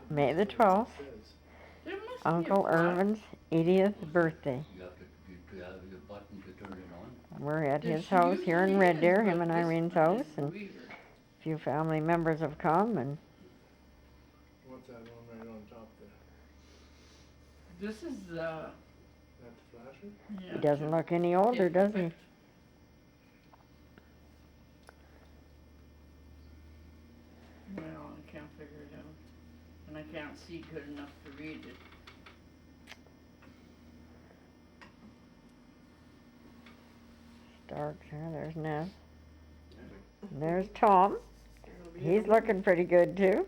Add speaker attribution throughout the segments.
Speaker 1: May the 12th, Uncle Irvin's 80th birthday.
Speaker 2: You have your button to turn it on.
Speaker 1: We're at his house here in Red Deer, him and Irene's house, and a few family members have come. And
Speaker 3: what's that one right on top there?
Speaker 4: This is,
Speaker 3: That the flasher?
Speaker 4: yeah.
Speaker 1: he doesn't look any older, does he?
Speaker 4: Well, I can't figure it out. And I can't see good enough to read it.
Speaker 1: Dark there, there's Ness. And there's Tom. He's looking pretty good too.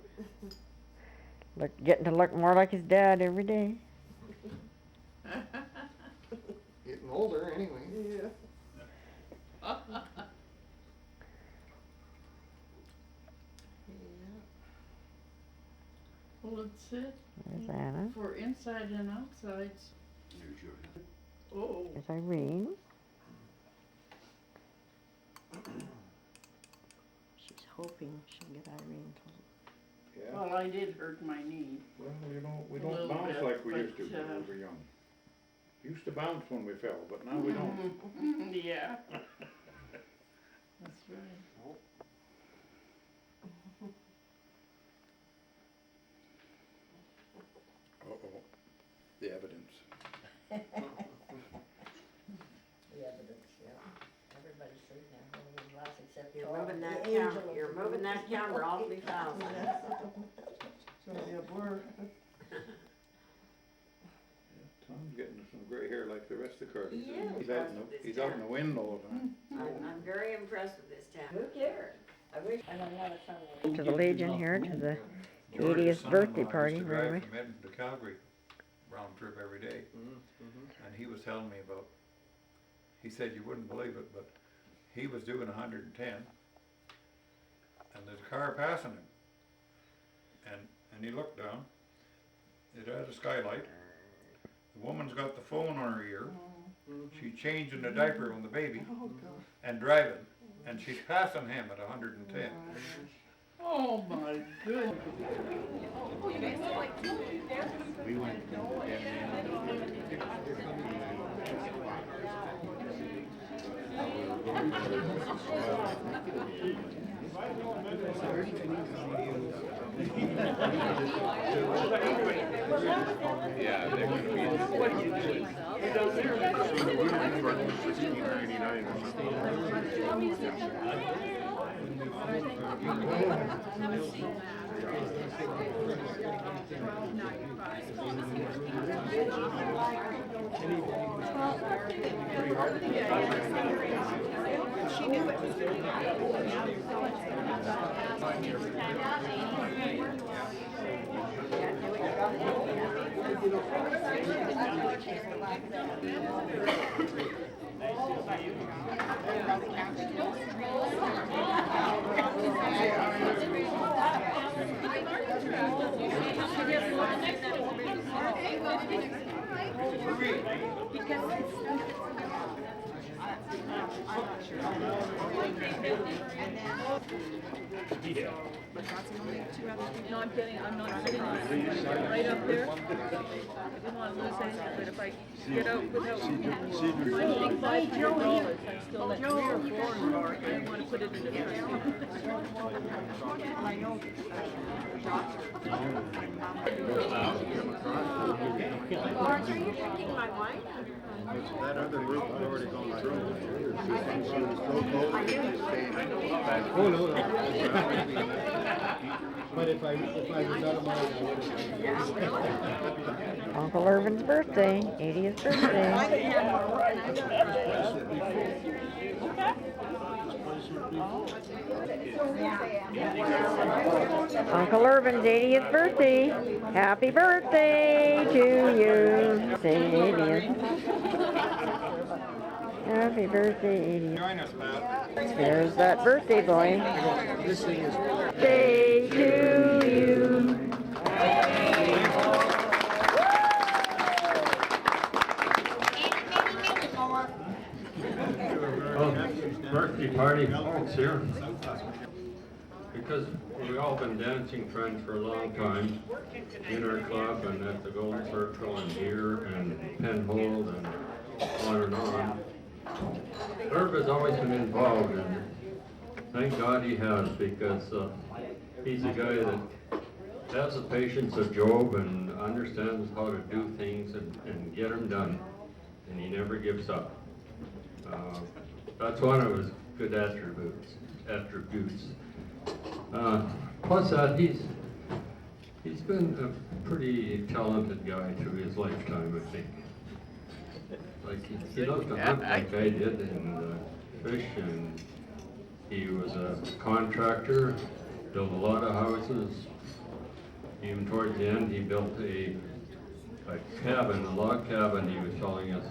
Speaker 1: Getting to look more like his dad every day.
Speaker 3: Getting older anyway.
Speaker 4: Yeah. Well, it's it
Speaker 1: There's Anna.
Speaker 4: for inside and outsides.
Speaker 2: There's your hand.
Speaker 4: Oh,
Speaker 1: There's Irene.
Speaker 5: She's hoping she'll get Irene to.
Speaker 3: Yeah.
Speaker 4: well, I did hurt my knee.
Speaker 6: Well, we
Speaker 4: A
Speaker 6: don't
Speaker 4: little
Speaker 6: bounce
Speaker 4: bit,
Speaker 6: like we
Speaker 4: but,
Speaker 6: used to when we were young. Used to bounce when we fell, but now we don't.
Speaker 4: Yeah. That's right.
Speaker 6: Uh-oh, the evidence.
Speaker 5: The evidence, yeah. Everybody's seen that, everybody's last except
Speaker 7: You're
Speaker 5: Tom,
Speaker 7: moving
Speaker 5: the
Speaker 7: that
Speaker 5: angel
Speaker 7: camera,
Speaker 5: of
Speaker 7: you're
Speaker 5: the
Speaker 7: moving that camera awfully fast.
Speaker 5: So, yeah, we're,
Speaker 6: Tom's getting some gray hair like the rest of Carty.
Speaker 7: He is
Speaker 6: He's out in
Speaker 7: with this
Speaker 6: he's out in the
Speaker 7: town.
Speaker 6: wind all the time.
Speaker 7: I'm very impressed with this town. Who cares? I wish.
Speaker 5: I don't know, it's
Speaker 1: To the Legion here, to the
Speaker 8: George's
Speaker 1: 80th birthday
Speaker 8: son-in-law
Speaker 1: party,
Speaker 8: used to drive
Speaker 1: really.
Speaker 8: from Edmonton to Calgary, round trip every day. And he was telling me about, he said you wouldn't believe it, but he was doing 110, and there's a car passing him. And he looked down, it had a skylight, the woman's got the phone on her ear, she's changing the diaper on the baby, and driving, and she's passing him at 110.
Speaker 4: Oh my goodness.
Speaker 6: We went
Speaker 3: Yeah, they're gonna be.
Speaker 4: What are you doing?
Speaker 7: She knew it was going to
Speaker 9: No, I'm kidding, I'm not sitting on it, right up there. I didn't want to lose anything, but if I get out without finding $500, I still let 3 or 4 in the market. I want to put it in a trust.
Speaker 7: Marge, are you drinking my wine?
Speaker 3: That other group had already gone through.
Speaker 6: Oh, no. But if I was out of mine, I would have.
Speaker 1: Uncle Irvin's birthday, 80th birthday. Uncle Irvin's 80th birthday. Happy birthday to you. Say 80th. Happy birthday, 80th.
Speaker 8: Join us, Pat.
Speaker 1: There's that birthday boy.
Speaker 3: This thing is.
Speaker 1: Birthday to you.
Speaker 8: Birthday party, it's here. Because we all
Speaker 3: all been dancing friends for a long time, in our club and at the Golden Circle and here and Penhold and on and on. Irv has always been involved, and thank God he has, because he's a guy that has the patience of Job and understands how to do things and get them done, and he never gives up. That's one of his good attributes. Plus that, he's been a pretty talented guy through his lifetime, I think. Like he loves to hunt like I did and fish, and he was a contractor, built a lot of houses. Even towards the end, he built a cabin, a log cabin, he was telling us.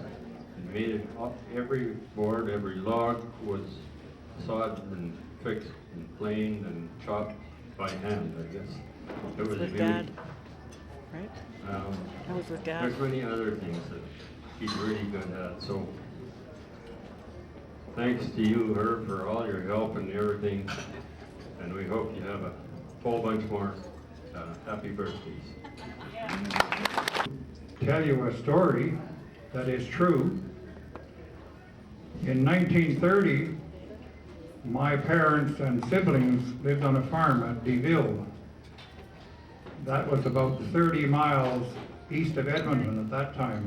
Speaker 3: He made it up, every board, every log was sawed and fixed and planed and chopped by hand, I guess. It was
Speaker 9: With
Speaker 3: beauty.
Speaker 9: Dad, right? That was with Dad.
Speaker 3: There's many other things that he's really good at, so thanks to you, Herb, for all your help and everything, and we hope you have a whole bunch more happy birthdays.
Speaker 10: Tell you a story that is true. In 1930, my parents and siblings lived on a farm at DeVille. That was about 30 miles east of Edmonton at that time.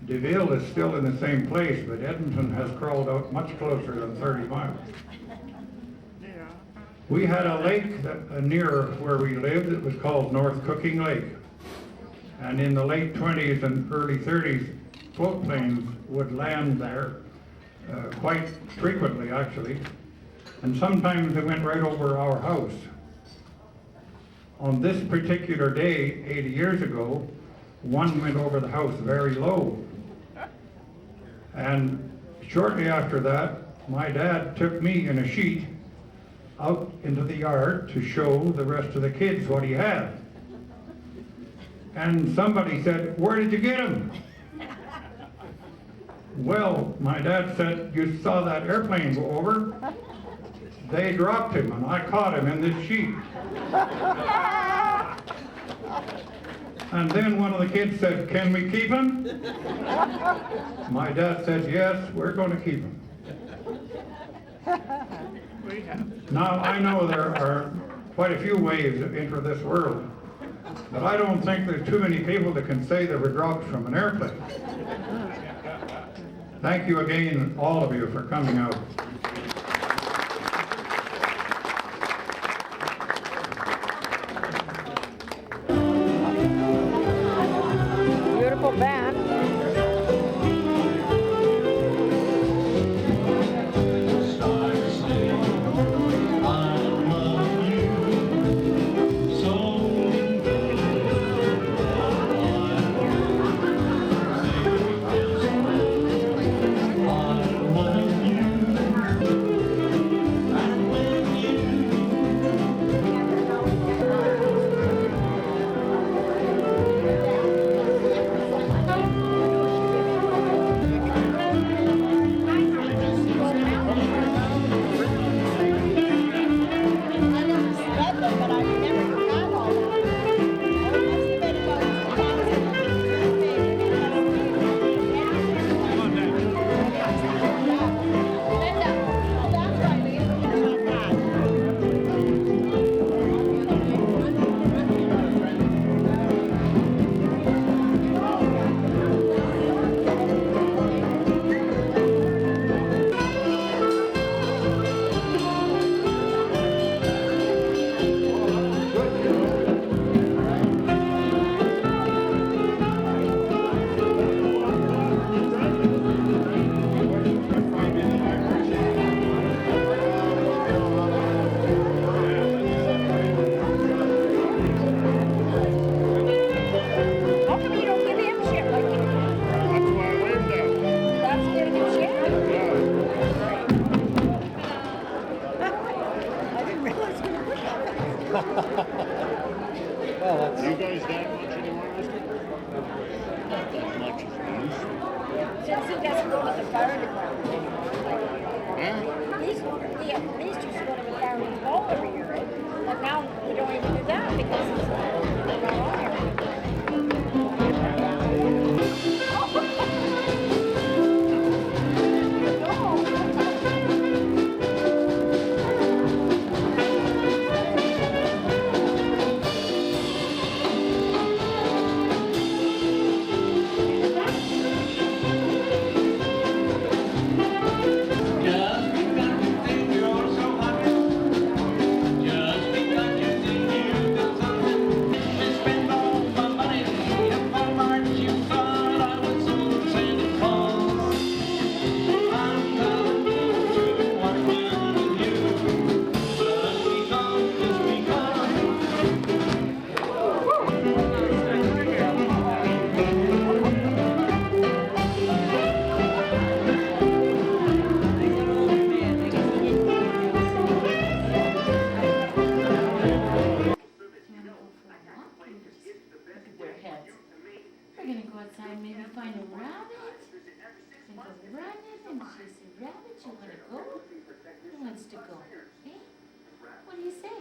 Speaker 10: DeVille is still in the same place, but Edmonton has crawled out much closer than 30 miles. We had a lake near where we lived. It was called North Cooking Lake. And in the late 20s and early 30s, float planes would land there quite frequently, actually. And sometimes they went right over our house. On this particular day, 80 years ago, one went over the house very low. And shortly after that, my dad took me in a sheet out into the yard to show the rest of the kids what he had. And somebody said, "Where did you get him?" Well, my dad said, "You saw that airplane go over? They dropped him and I caught him in this sheet." And then one of the kids said, "Can we keep him?" My dad said, "Yes, we're going to keep him." Now, I know there are quite a few ways to enter this world, but I don't think there's too many people that can say they were dropped from an airplane. Thank you again, all of you, for coming out.
Speaker 1: Beautiful band.
Speaker 3: You guys that much anymore, Mister? Not much as we used to.
Speaker 7: Since he doesn't go to the fire department anymore,
Speaker 3: Huh?
Speaker 7: like, these used to go to the town hall every year, right? Like
Speaker 1: But now we don't even do that because it's
Speaker 4: We're gonna go outside, maybe find a rabbit. And go running, and she said, rabbit, you wanna go? Who wants to go? Eh? What do you say?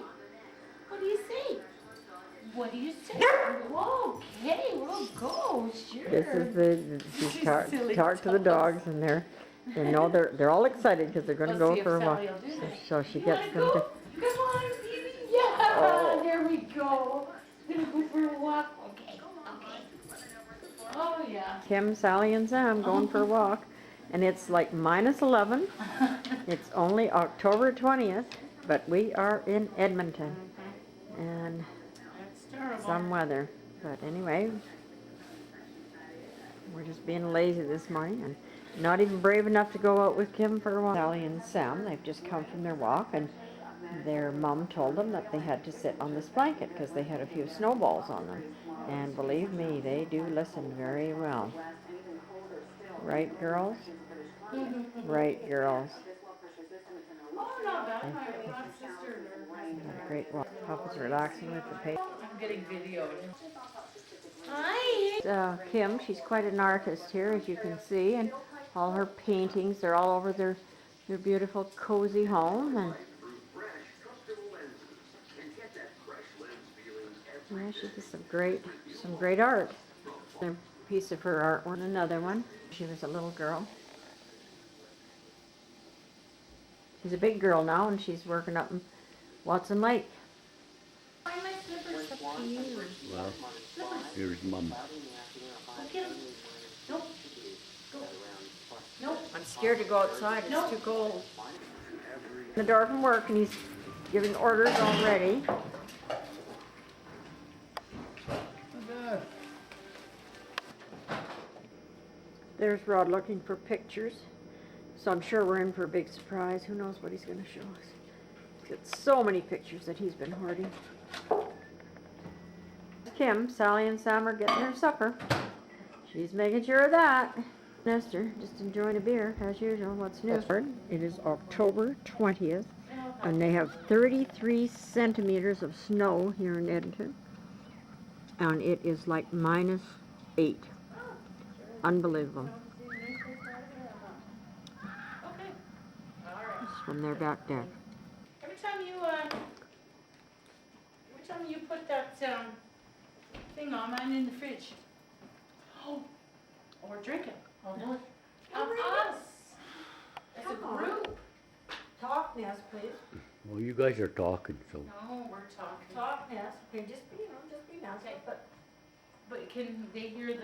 Speaker 4: What do you say? What do you say? Okay, we'll go, sure.
Speaker 1: This is she's talked to the dogs, and they're all excited because they're going to
Speaker 4: Let's
Speaker 1: go
Speaker 4: see
Speaker 1: for
Speaker 4: if
Speaker 1: a walk.
Speaker 4: Sally will do that.
Speaker 1: So she
Speaker 4: You
Speaker 1: gets
Speaker 4: wanna
Speaker 1: them to.
Speaker 4: go? Come on, baby, yeah,
Speaker 1: Oh.
Speaker 4: there we go. Gonna go for a walk, okay, okay. Oh, yeah.
Speaker 1: Kim, Sally, and Sam going for a walk, and it's like -11. It's only October 20th, but we are in Edmonton, and
Speaker 4: That's terrible.
Speaker 1: some weather. But anyway, we're just being lazy this morning and not even brave enough to go out with Kim for a walk. Sally and Sam, they've just come from their walk, and their mom told them that they had to sit on this blanket because they had a few snowballs on them. And believe me, they do listen very well. Right, girls? Right, girls.
Speaker 4: Oh, not bad, my sister.
Speaker 1: Great walk. Papa's relaxing with the paper.
Speaker 4: I'm getting videoed. Hi.
Speaker 1: Kim, she's quite an artist here, as you can see, and all her paintings, they're all over their beautiful, cozy home. And yeah, she did some great art. A piece of her art, one another one. She was a little girl. She's a big girl now, and she's working up in Watson Lake.
Speaker 4: Find my slippers up to you.
Speaker 2: Well, here's Mum.
Speaker 4: Get 'em. Nope. Go. Nope.
Speaker 1: I'm scared to go outside, it's too cold. The door from work, and he's giving orders already. There's Rod looking for pictures, so I'm sure we're in for a big surprise. Who knows what he's going to show us. He's got so many pictures that he's been hoarding. Kim, Sally, and Sam are getting their supper. She's making sure of that. Esther, just enjoying a beer, as usual. What's new? It is October 20th, and they have 33 centimeters of snow here in Edmonton, and it is like -8. Unbelievable. It's from their back deck.
Speaker 4: Every time you put that thing on, I'm in the fridge. Oh, or drink it. Oh, no. Of us. As a group.
Speaker 5: Talk, Ness, please.
Speaker 2: Well, you guys are talking, so.
Speaker 4: No, we're talking.
Speaker 5: Talk, Ness. Okay, just be nice.
Speaker 4: Okay, but can they hear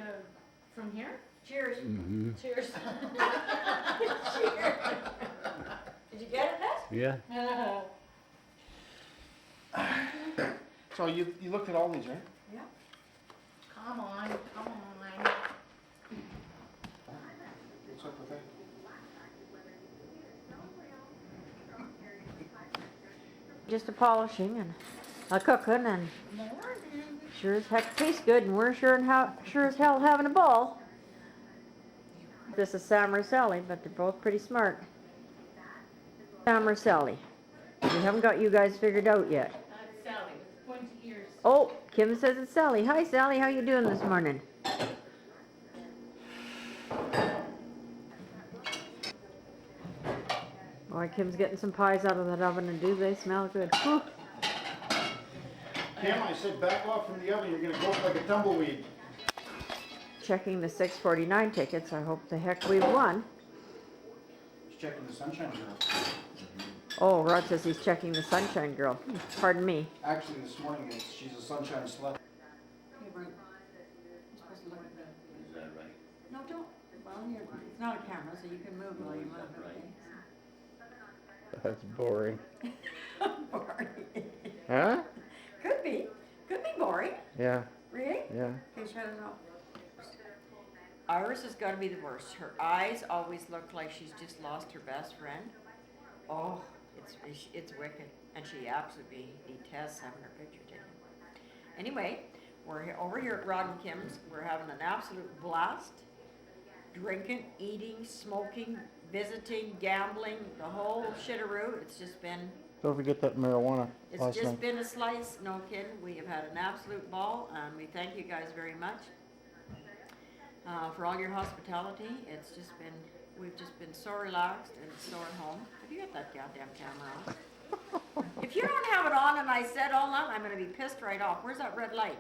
Speaker 4: from here?
Speaker 5: Cheers.
Speaker 2: Mm-hmm.
Speaker 5: Cheers. Cheers. Did you get it, Ness?
Speaker 2: Yeah.
Speaker 6: So you looked at all these, right?
Speaker 5: Yeah.
Speaker 4: Come on.
Speaker 6: What's up with that?
Speaker 1: Just a polishing and a cooking, and sure as heck tastes good, and we're sure as hell having a ball. This is Sam or Sally, but they're both pretty smart. Sam or Sally. We haven't got you guys figured out yet.
Speaker 4: That's Sally with pointy ears.
Speaker 1: Oh, Kim says it's Sally. Hi, Sally. How you doing this morning? Boy, Kim's getting some pies out of that oven, and do they smell good. Whew.
Speaker 6: Kim, I said back off from the oven, you're gonna go up like a tumbleweed.
Speaker 1: Checking the 649 tickets. I hope the heck we won.
Speaker 6: Just checking the Sunshine Girl.
Speaker 1: Oh, Rod says he's checking the Sunshine Girl. Pardon me.
Speaker 6: Actually, this morning, she's a sunshine slut.
Speaker 7: Hey, Brent. You're supposed to look at the.
Speaker 2: Is that right?
Speaker 7: No, don't. Well, it's not a camera, so you can move while you move. Okay.
Speaker 11: That's boring.
Speaker 7: Boring.
Speaker 11: Huh?
Speaker 7: Could be. Could be boring.
Speaker 11: Yeah,
Speaker 7: Really?
Speaker 11: yeah.
Speaker 7: Okay, shut it off. Iris has got to be the worst. Her eyes always look like she's just lost her best friend. Oh, it's wicked, and she absolutely detests having her picture taken. Anyway, we're over here at Rod and Kim's. We're having an absolute blast. Drinking, eating, smoking, visiting, gambling, the whole shitaroo. It's just been.
Speaker 11: Don't forget that marijuana
Speaker 7: It's
Speaker 11: last
Speaker 7: just
Speaker 11: night.
Speaker 7: been a slice, no kidding. We have had an absolute ball, and we thank you guys very much for all your hospitality. We've just been so relaxed and so at home. Have you got that goddamn camera on? If you don't have it on and I said all that, I'm gonna be pissed right off. Where's that red light?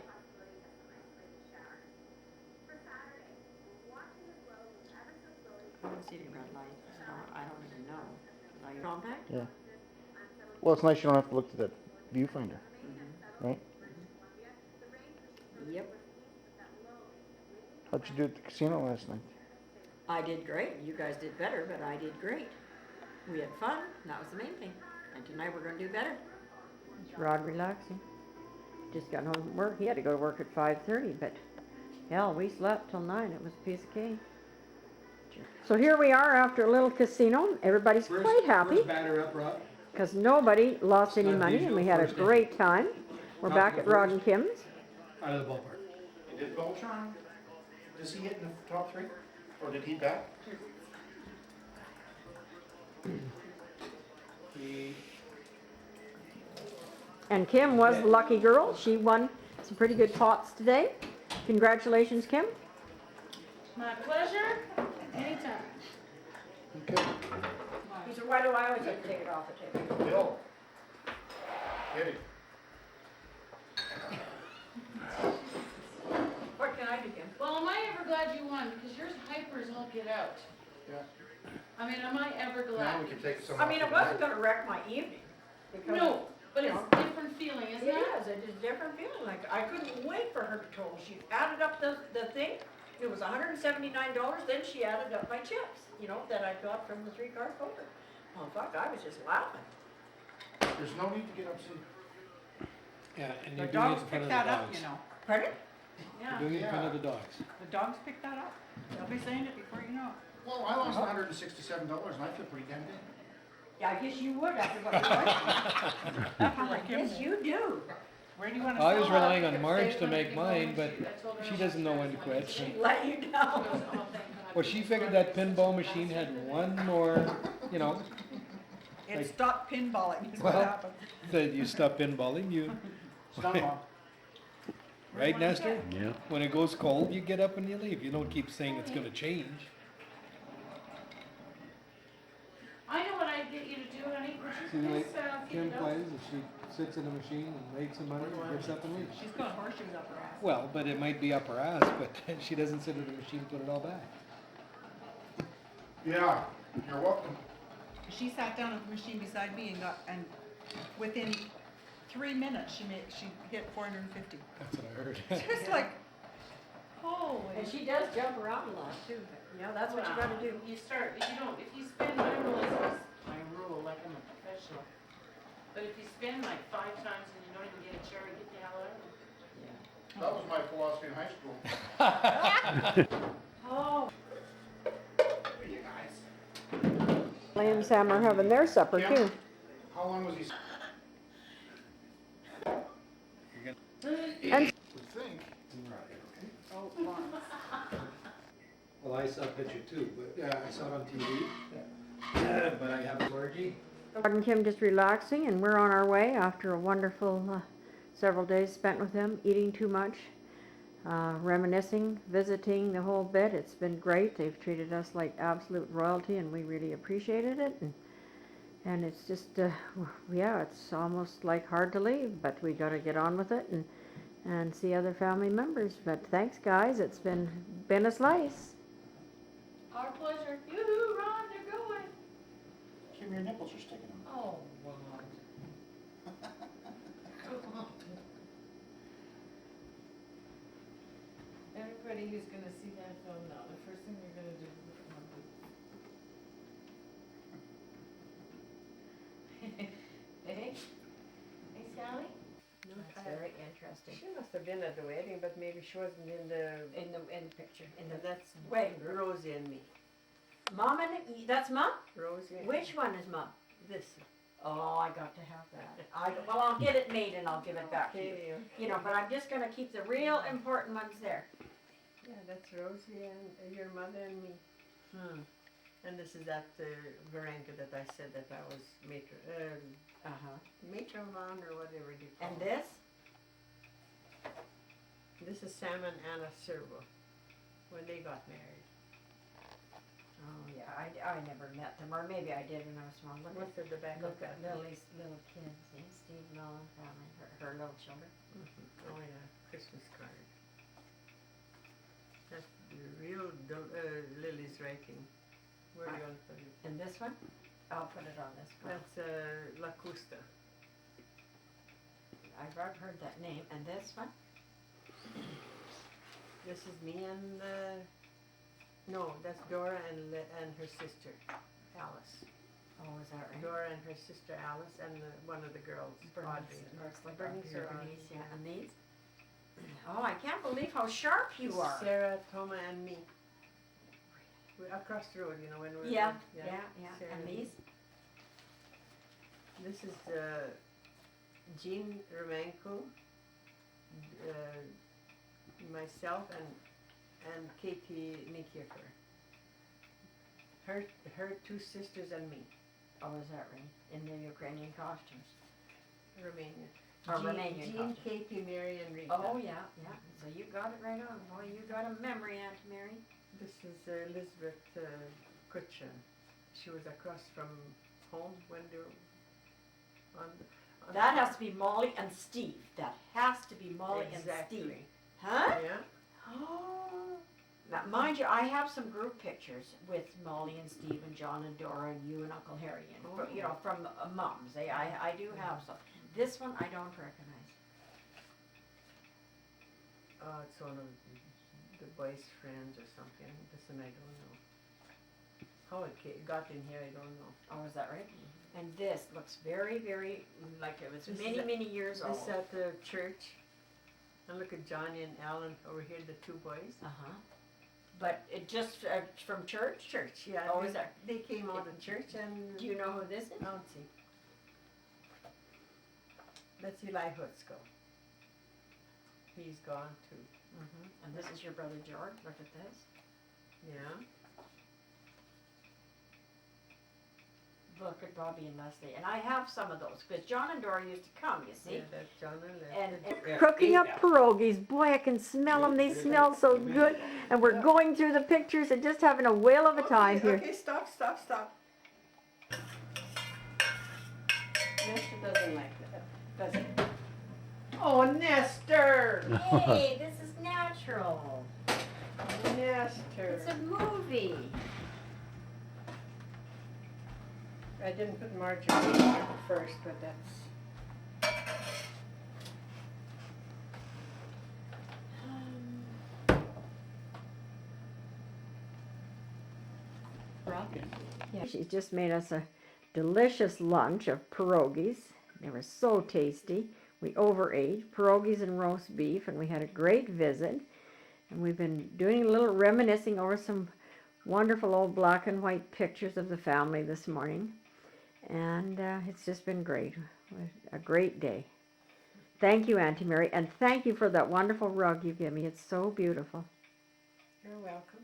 Speaker 7: I don't see any red light, so I don't even know. Is that your contact?
Speaker 11: Yeah. Well, it's nice you don't have to look to that viewfinder, right?
Speaker 7: Yep.
Speaker 11: How'd you do at the casino last night?
Speaker 7: I did great. You guys did better, but I did great. We had fun, and that was the main thing. And tonight we're gonna do better.
Speaker 1: It's Rod relaxing. Just got home from work. He had to go to work at 5:30, but hell, we slept till 9. It was a piece of cake. So here we are after a little casino. Everybody's quite happy
Speaker 6: Where's batter up, Rod?
Speaker 1: because nobody lost any
Speaker 6: Not
Speaker 1: money and we had a
Speaker 6: usual first
Speaker 1: great time. We're
Speaker 6: Not
Speaker 1: back
Speaker 6: the
Speaker 1: at Rod
Speaker 6: first.
Speaker 1: and Kim's.
Speaker 6: Out of the ballpark. Did Beltran, does he hit in the top 3? Or did he bat? He,
Speaker 1: And Kim was the lucky girl. She won some pretty good pots today. Congratulations, Kim.
Speaker 4: My pleasure, anytime.
Speaker 6: okay.
Speaker 7: He said, why do I always have to take it off the table?
Speaker 6: Bill. Get it.
Speaker 7: What can I do, Kim?
Speaker 4: Well, am I ever glad you won? Because yours hypers all get out.
Speaker 6: Yeah.
Speaker 4: I mean, am I ever
Speaker 6: Now
Speaker 4: glad?
Speaker 6: we can take some
Speaker 7: I
Speaker 6: off
Speaker 7: mean,
Speaker 6: the
Speaker 7: it wasn't
Speaker 6: tonight.
Speaker 7: gonna wreck my evening. because-
Speaker 4: No, but it's a different feeling, isn't
Speaker 7: It
Speaker 4: it?
Speaker 7: is, it is a different feeling, like, I couldn't wait for her to total, she added up the thing, it was $179, then she added up my chips, you know, that I got from the 3-card poker. Oh, fuck, I was just laughing.
Speaker 6: There's no need to get upset.
Speaker 12: Yeah, and
Speaker 5: The
Speaker 12: you're doing it
Speaker 5: dogs
Speaker 12: in front
Speaker 5: pick
Speaker 12: of the
Speaker 5: that up,
Speaker 12: dogs.
Speaker 5: you know.
Speaker 7: Pardon?
Speaker 12: You're
Speaker 5: Yeah,
Speaker 12: doing it in front of the dogs.
Speaker 5: the dogs pick that up. They'll be saying it before you know it.
Speaker 6: Well, I lost $167 and I feel pretty damn good.
Speaker 7: Yeah, I guess you would after what you went
Speaker 5: After what Kim
Speaker 7: Yes,
Speaker 5: did.
Speaker 7: you do.
Speaker 5: Where do you wanna
Speaker 12: I was
Speaker 5: sell it?
Speaker 12: relying on Marge to make mine, but she doesn't know when to quit.
Speaker 7: She let you down.
Speaker 12: Well, she figured that pinball machine had one more, you know,
Speaker 5: It
Speaker 12: like-
Speaker 5: stopped pinballing is what
Speaker 12: Well-
Speaker 5: happened.
Speaker 12: that you stop pinballing, you,
Speaker 6: Stumble.
Speaker 12: right, Nestor?
Speaker 2: Yeah.
Speaker 12: When it goes cold, you get up and you leave. You don't keep saying it's gonna change.
Speaker 4: I know what I'd get you to do, honey.
Speaker 12: See,
Speaker 4: Would you
Speaker 12: like
Speaker 4: please,
Speaker 12: Kim
Speaker 4: figure it out?
Speaker 12: plays, and she sits in a machine and makes some money and gets up and leaves.
Speaker 5: She's got horseshoes up her ass.
Speaker 12: Well, but it might be up her ass, but she doesn't sit at the machine and put it all back.
Speaker 6: Yeah, you're welcome.
Speaker 5: She sat down at the machine beside me and within 3 minutes, she hit 450.
Speaker 12: That's what I heard.
Speaker 5: Just like, holy.
Speaker 7: And she does jump around a lot too, but, you know, that's what you gotta do.
Speaker 4: You start, if you spend, my rule is this, my rule, like I'm a professional. But if you spend like 5 times and you don't even get a cherry, get the hell out of it.
Speaker 6: That was my philosophy in high school.
Speaker 7: Oh.
Speaker 6: You guys.
Speaker 1: Lily and Sam are having their supper
Speaker 6: Kim?
Speaker 1: too.
Speaker 6: How long was he?
Speaker 1: And
Speaker 6: Would think.
Speaker 5: Oh, Lawrence.
Speaker 12: Well, I saw a picture too, but yeah, I saw it on TV. But I have Margie.
Speaker 1: Rod and Kim just relaxing, and we're on our way after a wonderful several days spent with them, eating too much, reminiscing, visiting the whole bit. It's been great. They've treated us like absolute royalty, and we really appreciated it. And And it's just, yeah, it's almost like hard to leave, but we got to get on with it and see other family members. But thanks, guys. It's been a slice.
Speaker 4: Our pleasure. Yoo-hoo, Ron, they're going.
Speaker 6: Kim, your nipples are sticking out.
Speaker 4: Oh, Ron. Everybody who's gonna see that film now, the first thing you're gonna do is look at my boobs. Hey? Hey, Sally?
Speaker 7: That's very interesting.
Speaker 9: She must have been at the wedding, but maybe she wasn't in the
Speaker 7: Picture.
Speaker 9: that's
Speaker 7: Wait.
Speaker 9: Rosie and me.
Speaker 7: Mom and, that's Mom?
Speaker 9: Rosie. and-
Speaker 7: Which one is Mom?
Speaker 9: This.
Speaker 7: Oh, I got to have that. Well, I'll get it made and I'll give it back to you.
Speaker 9: Okay.
Speaker 7: You know, but I'm just gonna keep the real important ones there.
Speaker 9: Yeah, that's Rosie and your mother and me. And this is at the veranda that I said that I was matron or whatever you call
Speaker 7: And
Speaker 9: it.
Speaker 7: this?
Speaker 9: This is Sam and Anna Servo, when they got married.
Speaker 7: Oh, yeah, I never met them, or maybe I did when I was small.
Speaker 9: What's at the back of
Speaker 7: Look
Speaker 9: that?
Speaker 7: at Lily's little kids, see, Steve, Nolan, family, her little children.
Speaker 9: Oh yeah, Christmas card. That's the real Lily's writing. Where do you want to put it?
Speaker 7: And this one? I'll put it on this one.
Speaker 9: That's La Custa.
Speaker 7: I've heard that name. And this one?
Speaker 9: This is me and no, that's Dora and her sister, Alice.
Speaker 7: Oh, is that right?
Speaker 9: Dora and her sister Alice and one of the girls, Audrey.
Speaker 7: Bernice
Speaker 9: Audrey.
Speaker 7: or Bernice, yeah. And these? Oh, I can't believe how sharp you are.
Speaker 9: Sarah, Toma, and me. We're across the road, you know, when we're.
Speaker 7: Yeah.
Speaker 9: Sarah
Speaker 7: And these?
Speaker 9: This is Jean Romanko, myself, and Katie Nikirker. Her two sisters and me.
Speaker 7: Oh, is that right? In the Ukrainian costumes.
Speaker 9: Romania.
Speaker 7: Or Romanian
Speaker 9: Jean,
Speaker 7: costumes.
Speaker 9: Katie, Mary, and Rita.
Speaker 7: Oh, yeah. So you got it right on. Boy, you got a memory, Auntie Mary.
Speaker 9: This is Elizabeth Kutcher. She was across from home when they were on
Speaker 7: That has to be Molly and Steve. That has to be Molly and Steve.
Speaker 9: Exactly.
Speaker 7: Huh?
Speaker 9: Yeah.
Speaker 7: Oh. Now, mind you, I have some group pictures with Molly and Steve and John and Dora and you and Uncle Harry and, you know, from moms. I do have some. This one I don't recognize.
Speaker 9: It's one of the boys' friends or something. This one I don't know. How it got in here, I don't know.
Speaker 7: Oh, is that right? And this looks very, very like it was
Speaker 9: This is
Speaker 7: many years old.
Speaker 9: This at the church. And look at Johnny and Alan over here, the two boys.
Speaker 7: But it just from church?
Speaker 9: Church, yeah.
Speaker 7: Oh,
Speaker 9: they,
Speaker 7: is that?
Speaker 9: They came out of church and.
Speaker 7: Do you know who this is?
Speaker 9: Auntie. That's Eli Hutzko. He's gone too.
Speaker 7: And this is your brother George. Look at this.
Speaker 9: Yeah.
Speaker 7: Look at Bobby and Leslie. And I have some of those because John and Dora used to come, you see.
Speaker 9: Yeah, that's John and Leslie.
Speaker 7: And
Speaker 1: Cooking up pierogies. Boy, I can smell them. They smell so good. And we're going through the pictures and just having a whale of a time here.
Speaker 9: Okay, stop. Nestor doesn't like that, does he? Oh, Nestor!
Speaker 7: hey, this is natural.
Speaker 9: Nestor.
Speaker 7: It's a movie.
Speaker 9: I didn't put margarine in first, but that's.
Speaker 1: Yeah, she's just made us a delicious lunch of pierogies. They were so tasty. We overate pierogies and roast beef, and we had a great visit. And we've been doing a little reminiscing over some wonderful old black and white pictures of the family this morning. And it's just been great. A great day. Thank you, Auntie Mary, and thank you for that wonderful rug you gave me. It's so beautiful.
Speaker 9: You're welcome.